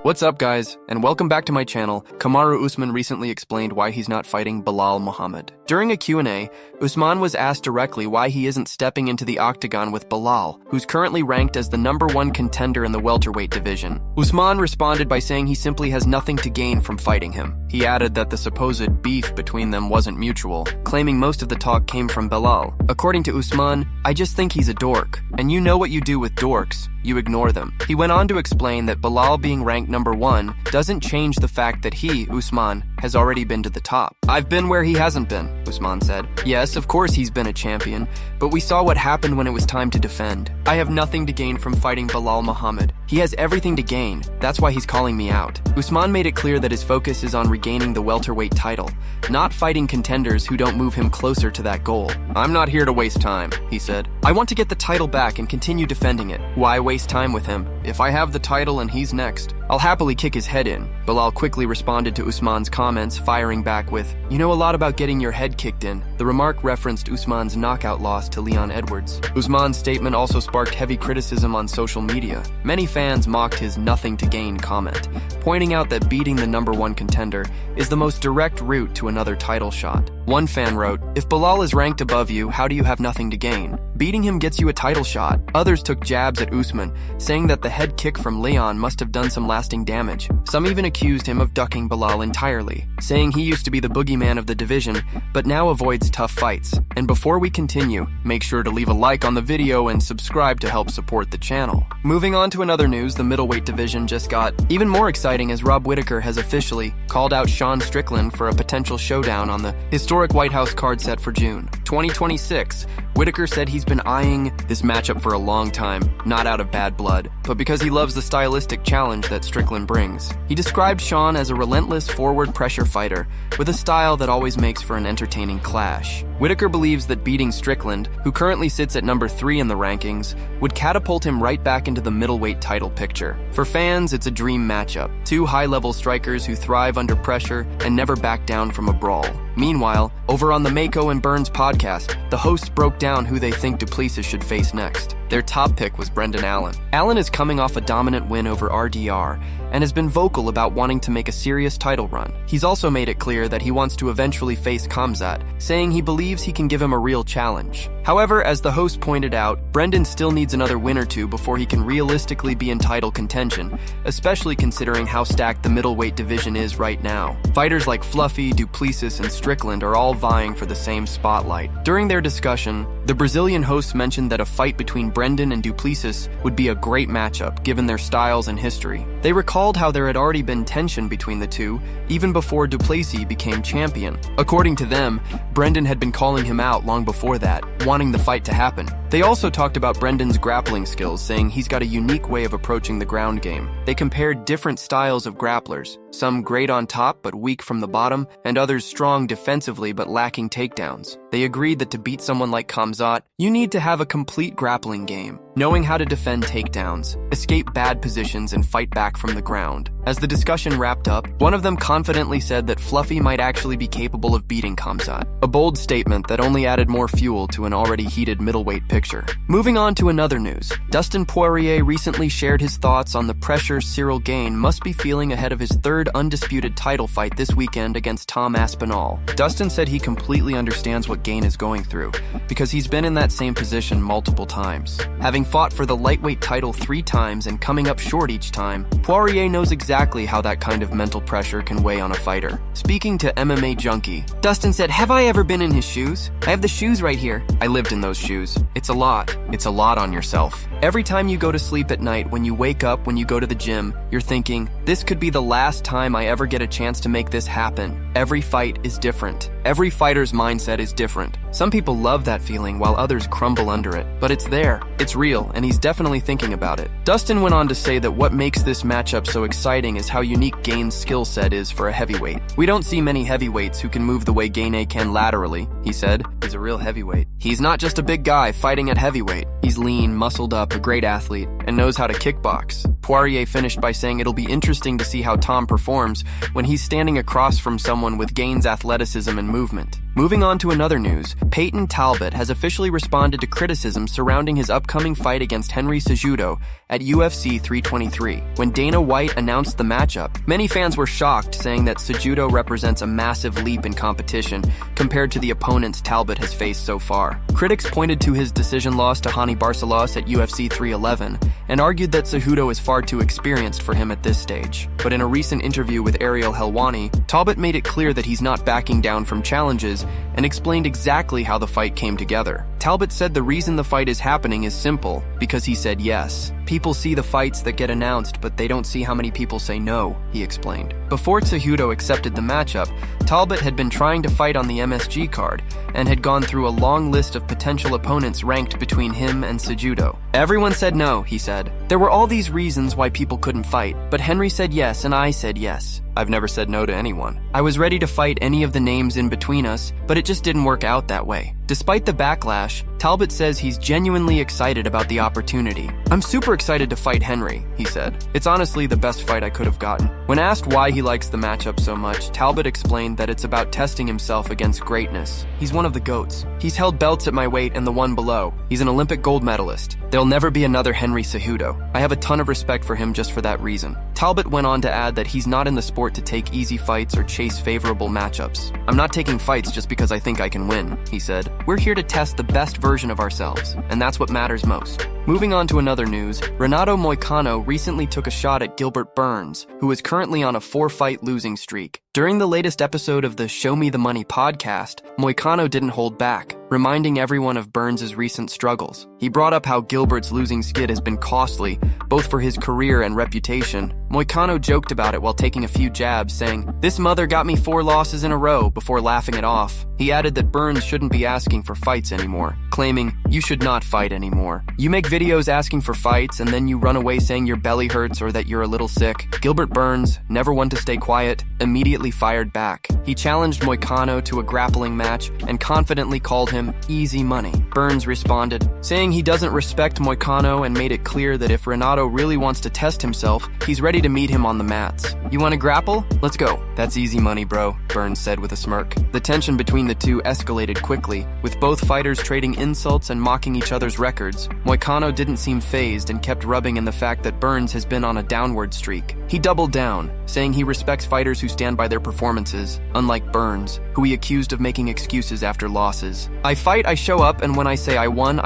What's up, guys, and welcome back to my channel. Kamaru Usman recently explained why he's not fighting Belal Muhammad. During a Q&A, Usman was asked directly why he isn't stepping into the octagon with Belal, who's currently ranked as the #1 contender in the welterweight division. Usman responded by saying he simply has nothing to gain from fighting him. He added that the supposed beef between them wasn't mutual, claiming most of the talk came from Belal. According to Usman, "I just think he's a dork, and you know what you do with dorks. You ignore them." He went on to explain that Belal being ranked #1 doesn't change the fact that he, Usman, has already been to the top. "I've been where he hasn't been," Usman said. "Yes, of course he's been a champion, but we saw what happened when it was time to defend. I have nothing to gain from fighting Belal Muhammad. He has everything to gain. That's why he's calling me out." Usman made it clear that his focus is on regaining the welterweight title, not fighting contenders who don't move him closer to that goal. "I'm not here to waste time," he said. "I want to get the title back and continue defending it. Why waste time with him? If I have the title and he's next, I'll happily kick his head in." Belal quickly responded to Usman's comments, firing back with, "You know a lot about getting your head kicked in." The remark referenced Usman's knockout loss to Leon Edwards. Usman's statement also sparked heavy criticism on social media. Many fans mocked his nothing to gain comment, pointing out that beating the #1 contender is the most direct route to another title shot. One fan wrote, "If Belal is ranked above you, how do you have nothing to gain? Beating him gets you a title shot." Others took jabs at Usman, saying that the head kick from Leon must have done some lasting damage. Some even accused him of ducking Belal entirely, saying he used to be the boogeyman of the division, but now avoids tough fights. And before we continue, make sure to leave a like on the video and subscribe to help support the channel. Moving on to another news, the middleweight division just got even more exciting as Whittaker has officially called out Strickland for a potential showdown on the historic White House card set for June 2026. Whittaker said he's been eyeing this matchup for a long time, not out of bad blood, but because he loves the stylistic challenge that Strickland brings. He described Sean as a relentless forward pressure fighter with a style that always makes for an entertaining clash. Whittaker believes that beating Strickland, who currently sits at #3 in the rankings, would catapult him right back into the middleweight title picture. For fans, it's a dream matchup. Two high-level strikers who thrive under pressure and never back down from a brawl. Meanwhile, over on the Mako and Burns podcast, the hosts broke down who they think Duplessis should face next. Their top pick was Brendan Allen. Allen is coming off a dominant win over RDR and has been vocal about wanting to make a serious title run. He's also made it clear that he wants to eventually face Khamzat, saying he believes he can give him a real challenge. However, as the host pointed out, Brendan still needs another win or two before he can realistically be in title contention, especially considering how stacked the middleweight division is right now. Fighters like Fluffy, Duplessis, and Strickland are all vying for the same spotlight. During their discussion, the Brazilian hosts mentioned that a fight between Brendan and Duplessis would be a great matchup given their styles and history. They recalled how there had already been tension between the two even before Duplessis became champion. According to them, Brendan had been calling him out long before that, wanting the fight to happen. They also talked about Brendan's grappling skills, saying he's got a unique way of approaching the ground game. They compared different styles of grapplers, some great on top but weak from the bottom, and others strong defensively but lacking takedowns. They agreed that to beat someone like Khamzat, you need to have a complete grappling game, knowing how to defend takedowns, escape bad positions, and fight back from the ground. As the discussion wrapped up, one of them confidently said that Fluffy might actually be capable of beating Khamzat, a bold statement that only added more fuel to an already heated middleweight picture. Moving on to another news, Dustin Poirier recently shared his thoughts on the pressure Ciryl Gane must be feeling ahead of his third undisputed title fight this weekend against Tom Aspinall. Dustin said he completely understands what Gane is going through, because he's been in that same position multiple times. Having fought for the lightweight title 3 times and coming up short each time, Poirier knows exactly how that kind of mental pressure can weigh on a fighter. Speaking to MMA Junkie, Dustin said, "Have I ever been in his shoes? I have the shoes right here. I lived in those shoes. It's a lot. It's a lot on yourself. Every time you go to sleep at night, when you wake up, when you go to the gym, you're thinking, this could be the last time I ever get a chance to make this happen. Every fight is different. Every fighter's mindset is different. Some people love that feeling while others crumble under it, but it's there, it's real, and he's definitely thinking about it." Dustin went on to say that what makes this matchup so exciting is how unique Gane's skill set is for a heavyweight. "We don't see many heavyweights who can move the way Gane can laterally," he said. "He's a real heavyweight. He's not just a big guy fighting at heavyweight. He's lean, muscled up, a great athlete, and knows how to kickbox." Poirier finished by saying it'll be interesting to see how Tom performs when he's standing across from someone with Gane's athleticism and movement. Moving on to another news, Peyton Talbot has officially responded to criticism surrounding his upcoming fight against Henry Cejudo at UFC 323. When Dana White announced the matchup, many fans were shocked, saying that Cejudo represents a massive leap in competition compared to the opponents Talbot has faced so far. Critics pointed to his decision loss to Hani Barcelos at UFC 311 and argued that Cejudo is far too experienced for him at this stage. But in a recent interview with Ariel Helwani, Talbot made it clear that he's not backing down from challenges and explained exactly how the fight came together. Talbot said the reason the fight is happening is simple, because he said yes. People see the fights that get announced, but they don't see how many people say no, he explained. Before Cejudo accepted the matchup, Talbot had been trying to fight on the MSG card and had gone through a long list of potential opponents ranked between him and Cejudo. Everyone said no, he said. There were all these reasons why people couldn't fight, but Henry said yes and I said yes. I've never said no to anyone. I was ready to fight any of the names in between us, but it just didn't work out that way. Despite the backlash, Talbot says he's genuinely excited about the opportunity. I'm super excited to fight Henry, he said. It's honestly the best fight I could have gotten. When asked why he likes the matchup so much, Talbot explained that it's about testing himself against greatness. He's one of the GOATs. He's held belts at my weight and the one below. He's an Olympic gold medalist. There'll never be another Henry Cejudo. I have a ton of respect for him just for that reason. Talbot went on to add that he's not in the sport to take easy fights or chase favorable matchups. I'm not taking fights just because I think I can win, he said. We're here to test the best version of ourselves, and that's what matters most. Moving on to another news, Renato Moicano recently took a shot at Gilbert Burns, who is currently on a 4-fight losing streak. During the latest episode of the Show Me the Money podcast, Moicano didn't hold back, reminding everyone of Burns' recent struggles. He brought up how Gilbert's losing skid has been costly, both for his career and reputation. Moicano joked about it while taking a few jabs, saying, "This mother got me 4 losses in a row," before laughing it off. He added that Burns shouldn't be asking for fights anymore, claiming, "You should not fight anymore. You make videos asking for fights and then you run away saying your belly hurts or that you're a little sick." Gilbert Burns, never one to stay quiet, immediately fired back. He challenged Moicano to a grappling match and confidently called him easy money. Burns responded, saying he doesn't respect Moicano and made it clear that if Renato really wants to test himself, he's ready to meet him on the mats. "You want to grapple? Let's go." "That's easy money, bro," Burns said with a smirk. The tension between the two escalated quickly, with both fighters trading insults and mocking each other's records. Moicano didn't seem fazed and kept rubbing in the fact that Burns has been on a downward streak. He doubled down, saying he respects fighters who stand by their performances, unlike Burns, who he accused of making excuses after losses. "I fight, I show up, and when I say I won,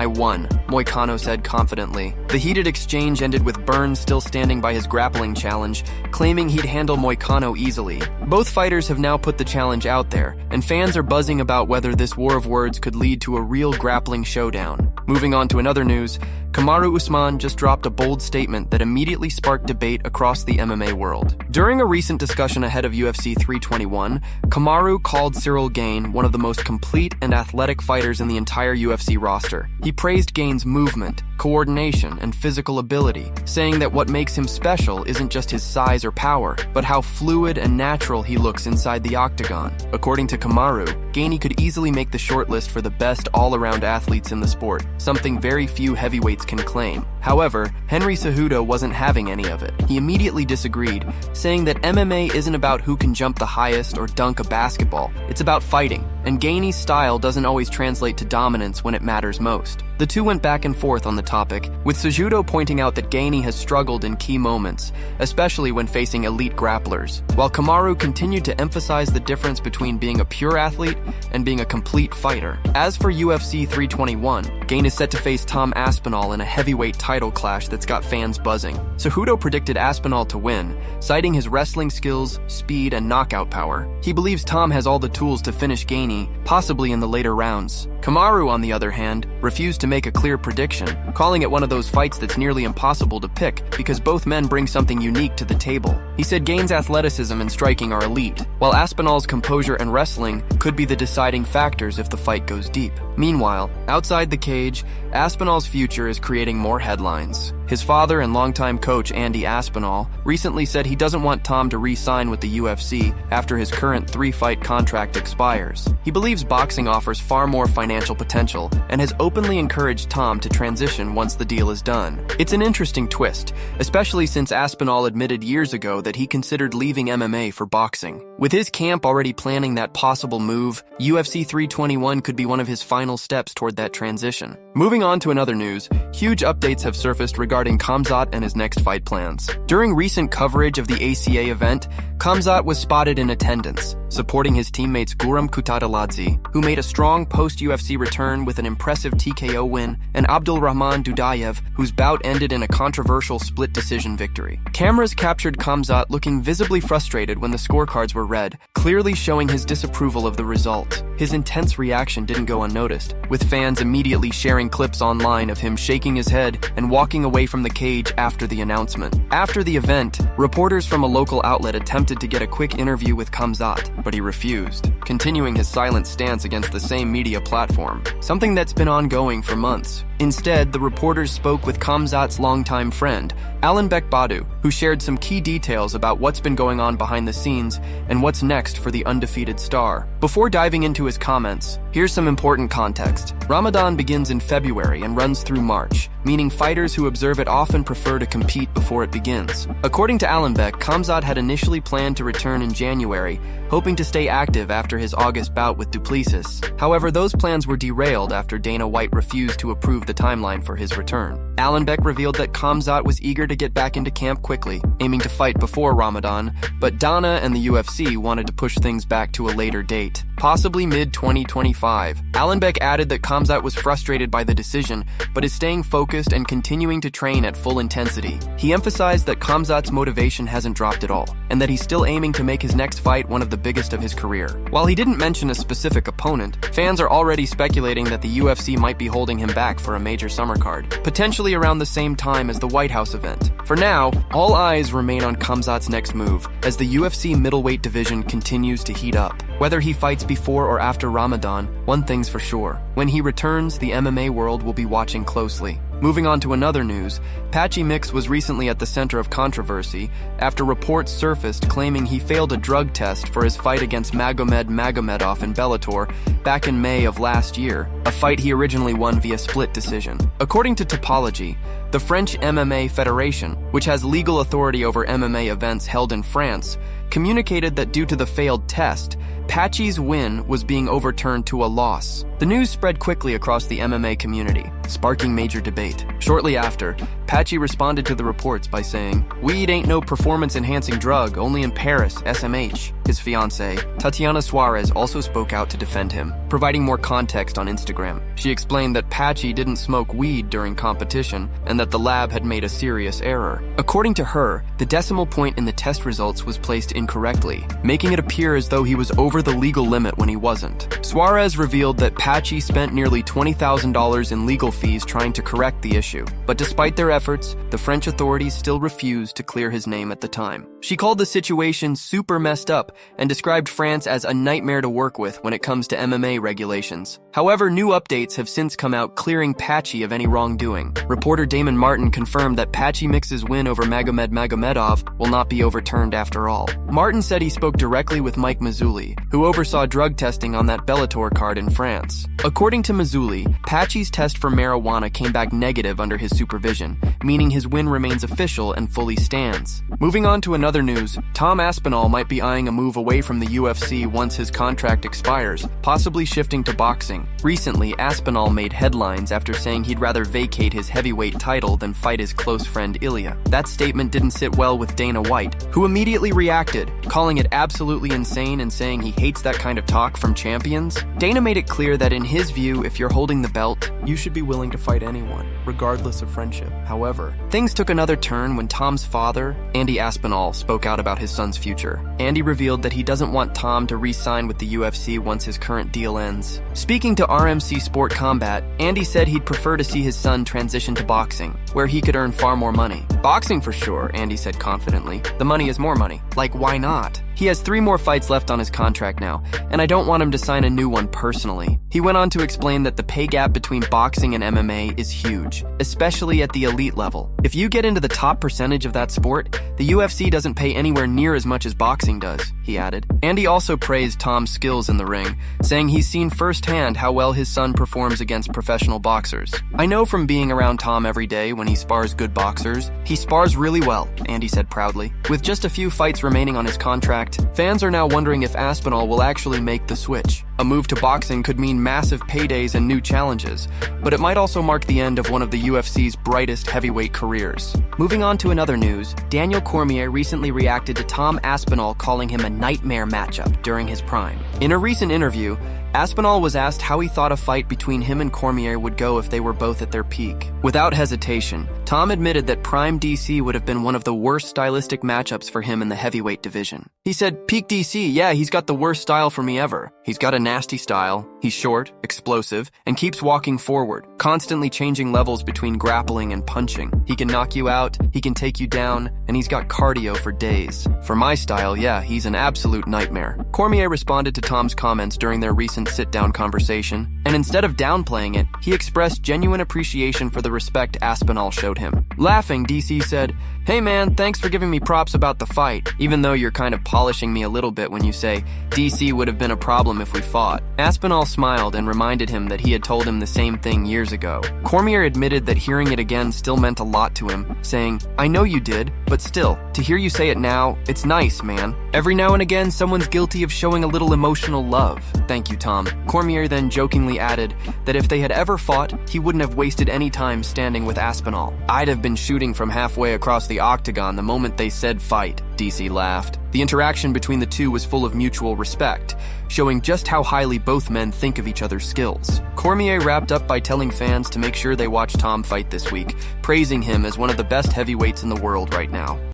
Moicano said confidently. The heated exchange ended with Burns still standing by his grappling challenge, claiming he'd handle Moicano easily. Both fighters have now put the challenge out there, and fans are buzzing about whether this war of words could lead to a real grappling showdown. Moving on to another news, Kamaru Usman just dropped a bold statement that immediately sparked debate across the MMA world. During a recent discussion ahead of UFC 321, Kamaru called Ciryl Gane one of the most complete and athletic fighters in the entire UFC roster. He praised Gane's movement, coordination, and physical ability, saying that what makes him special isn't just his size or power, but how fluid and natural he looks inside the octagon. According to Kamaru, Gane could easily make the shortlist for the best all-around athletes in the sport, something very few heavyweights can claim. However, Henry Cejudo wasn't having any of it. He immediately disagreed, saying that MMA isn't about who can jump the highest or dunk a basketball. It's about fighting, and Gane's style doesn't always translate to dominance when it matters most. The two went back and forth on the topic, with Cejudo pointing out that Gane has struggled in key moments, especially when facing elite grapplers, while Kamaru continued to emphasize the difference between being a pure athlete and being a complete fighter. As for UFC 321, Gane is set to face Tom Aspinall in a heavyweight title clash that's got fans buzzing. Cejudo predicted Aspinall to win, citing his wrestling skills, speed, and knockout power. He believes Tom has all the tools to finish Gane, possibly in the later rounds. Kamaru, on the other hand, refused to make a clear prediction, calling it one of those fights that's nearly impossible to pick because both men bring something unique to the table. He said Gane's athleticism and striking are elite, while Aspinall's composure and wrestling could be the deciding factors if the fight goes deep. Meanwhile, outside the cage, Aspinall's future is creating more headlines. His father and longtime coach Andy Aspinall recently said he doesn't want Tom to re-sign with the UFC after his current 3-fight contract expires. He believes boxing offers far more financial financial potential and has openly encouraged Tom to transition once the deal is done. It's an interesting twist, especially since Aspinall admitted years ago that he considered leaving MMA for boxing. With his camp already planning that possible move, UFC 321 could be one of his final steps toward that transition. Moving on to another news, huge updates have surfaced regarding Khamzat and his next fight plans. During recent coverage of the ACA event, Khamzat was spotted in attendance, supporting his teammates Guram Kutataladze, who made a strong post-UFC return with an impressive TKO win, and Abdulrahman Dudayev, whose bout ended in a controversial split decision victory. Cameras captured Khamzat looking visibly frustrated when the scorecards were read, clearly showing his disapproval of the result. His intense reaction didn't go unnoticed, with fans immediately sharing clips online of him shaking his head and walking away from the cage after the announcement. After the event, reporters from a local outlet attempted to get a quick interview with Khamzat, but he refused, continuing his silent stance against the same media platform, something that's been ongoing for months. Instead, the reporters spoke with Khamzat's longtime friend, Alanbek Badu, who shared some key details about what's been going on behind the scenes and what's next for the undefeated star. Before diving into his comments, here's some important context. Ramadan begins in February and runs through March, meaning fighters who observe it often prefer to compete before it begins. According to Alanbek, Khamzat had initially planned to return in January, hoping to stay active after his August bout with Duplessis. However, those plans were derailed after Dana White refused to approve the timeline for his return. Alanbek revealed that Khamzat was eager to get back into camp quickly, aiming to fight before Ramadan, but Dana and the UFC wanted to push things back to a later date, possibly mid-2025. Alanbek added that Khamzat was frustrated by the decision, but is staying focused and continuing to train at full intensity. He emphasized that Khamzat's motivation hasn't dropped at all, and that he's still aiming to make his next fight one of the biggest of his career. While he didn't mention a specific opponent, fans are already speculating that the UFC might be holding him back for a major summer card, potentially around the same time as the White House event. For now, all eyes remain on Khamzat's next move, as the UFC middleweight division continues to heat up. Whether he fights before or after Ramadan, one thing's for sure. When he returns, the MMA world will be watching closely. Moving on to another news, Patchy Mix was recently at the center of controversy after reports surfaced claiming he failed a drug test for his fight against Magomed Magomedov in Bellator back in May of last year, a fight he originally won via split decision. According to Topology, the French MMA Federation, which has legal authority over MMA events held in France, communicated that due to the failed test, Patchy's win was being overturned to a loss. The news spread quickly across the MMA community, sparking major debate. Shortly after, Patchy responded to the reports by saying, "Weed ain't no performance-enhancing drug, only in Paris, SMH." His fiancée, Tatiana Suarez, also spoke out to defend him, providing more context on Instagram. She explained that Patchy didn't smoke weed during competition and that the lab had made a serious error. According to her, the decimal point in the test results was placed incorrectly, making it appear as though he was over the legal limit when he wasn't. Suarez revealed that Patchy spent nearly $20,000 in legal fees trying to correct the issue, but despite their efforts, the French authorities still refused to clear his name at the time. She called the situation super messed up and described France as a nightmare to work with when it comes to MMA regulations. However, new updates have since come out clearing Patchy of any wrongdoing. Reporter Damon Martin confirmed that Patchy Mix's win over Magomed Magomedov will not be overturned after all. Martin said he spoke directly with Mike Mazzulli, who oversaw drug testing on that Bellator card in France. According to Mazzulli, Patchy's test for marijuana came back negative under his supervision, meaning his win remains official and fully stands. Moving on to another news, Tom Aspinall might be eyeing a move away from the UFC once his contract expires, possibly shifting to boxing. Recently, Aspinall made headlines after saying he'd rather vacate his heavyweight title than fight his close friend Ilya. That statement didn't sit well with Dana White, who immediately reacted, calling it absolutely insane and saying he hates that kind of talk from champions. Dana made it clear that in his view, if you're holding the belt, you should be willing to fight anyone, regardless of friendship. However, things took another turn when Tom's father, Andy Aspinall, spoke out about his son's future. Andy revealed that he doesn't want Tom to re-sign with the UFC once his current deal ends. Speaking to RMC Sport Combat, Andy said he'd prefer to see his son transition to boxing, where he could earn far more money. Boxing for sure, Andy said confidently. The money is more money. Like, why not? He has 3 more fights left on his contract now, and I don't want him to sign a new one personally. He went on to explain that the pay gap between boxing and MMA is huge, especially at the elite level. If you get into the top percentage of that sport, the UFC doesn't pay anywhere near as much as boxing does, he added. And he also praised Tom's skills in the ring, saying he's seen firsthand how well his son performs against professional boxers. I know from being around Tom every day when he spars good boxers, he spars really well, Andy said proudly. With just a few fights remaining on his contract, fans are now wondering if Aspinall will actually make the switch. A move to boxing could mean massive paydays and new challenges, but it might also mark the end of one of the UFC's brightest heavyweight careers. Moving on to another news, Daniel Cormier recently reacted to Tom Aspinall calling him a nightmare matchup during his prime. In a recent interview, Aspinall was asked how he thought a fight between him and Cormier would go if they were both at their peak. Without hesitation, Tom admitted that prime DC would have been one of the worst stylistic matchups for him in the heavyweight division. He said, "Peak DC, yeah, he's got the worst style for me ever. He's got a nasty style, he's short, explosive, and keeps walking forward, constantly changing levels between grappling and punching. He can knock you out, he can take you down, and he's got cardio for days. For my style, yeah, he's an absolute nightmare." Cormier responded to Tom's comments during their recent sit-down conversation, and instead of downplaying it, he expressed genuine appreciation for the respect Aspinall showed him. Laughing, DC said, "Hey man, thanks for giving me props about the fight, even though you're kind of polishing me a little bit when you say DC would have been a problem if we fought." Aspinall smiled and reminded him that he had told him the same thing years ago. Cormier admitted that hearing it again still meant a lot to him, saying, "I know you did, but still, to hear you say it now, it's nice, man. Every now and again, someone's guilty of showing a little emotional love. Thank you, Tom." Cormier then jokingly added that if they had ever fought, he wouldn't have wasted any time standing with Aspinall. "I'd have been shooting from halfway across the octagon the moment they said fight," DC laughed. The interaction between the two was full of mutual respect, showing just how highly both men think of each other's skills. Cormier wrapped up by telling fans to make sure they watch Tom fight this week, praising him as one of the best heavyweights in the world right now.